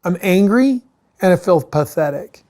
I'm angry and I feel pathetic.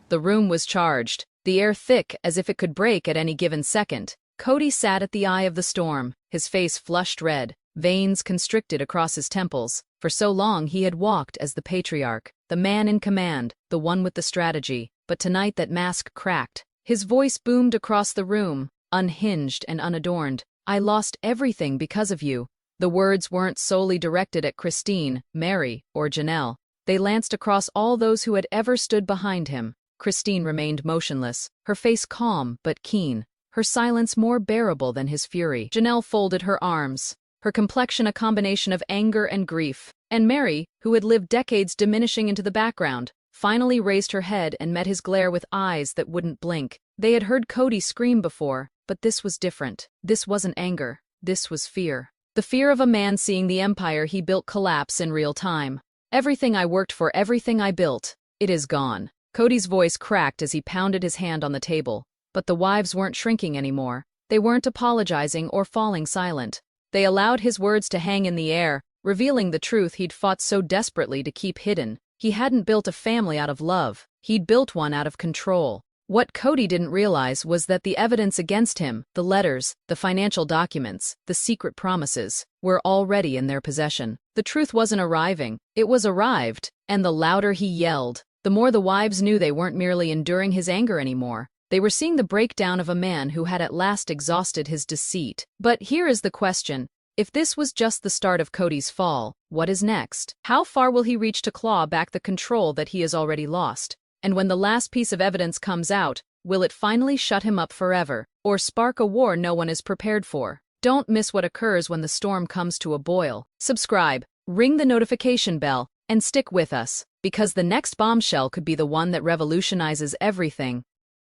The room was charged, the air thick as if it could break at any given second. Kody sat at the eye of the storm, his face flushed red, veins constricted across his temples. For so long he had walked as the patriarch, the man in command, the one with the strategy. But tonight that mask cracked. His voice boomed across the room, unhinged and unadorned. I lost everything because of you. The words weren't solely directed at Christine, Meri, or Janelle. They lanced across all those who had ever stood behind him. Christine remained motionless, her face calm but keen, her silence more bearable than his fury. Janelle folded her arms, her complexion a combination of anger and grief. And Meri, who had lived decades diminishing into the background, finally raised her head and met his glare with eyes that wouldn't blink. They had heard Kody scream before, but this was different. This wasn't anger. This was fear. The fear of a man seeing the empire he built collapse in real time. Everything I worked for, everything I built, it is gone. Kody's voice cracked as he pounded his hand on the table. But the wives weren't shrinking anymore. They weren't apologizing or falling silent. They allowed his words to hang in the air, revealing the truth he'd fought so desperately to keep hidden. He hadn't built a family out of love. He'd built one out of control. What Kody didn't realize was that the evidence against him, the letters, the financial documents, the secret promises, were already in their possession. The truth wasn't arriving. It was arrived, and the louder he yelled, the more the wives knew they weren't merely enduring his anger anymore. They were seeing the breakdown of a man who had at last exhausted his deceit. But here is the question. If this was just the start of Kody's fall, what is next? How far will he reach to claw back the control that he has already lost? And when the last piece of evidence comes out, will it finally shut him up forever, or spark a war no one is prepared for? Don't miss what occurs when the storm comes to a boil. Subscribe, ring the notification bell, and stick with us, because the next bombshell could be the one that revolutionizes everything.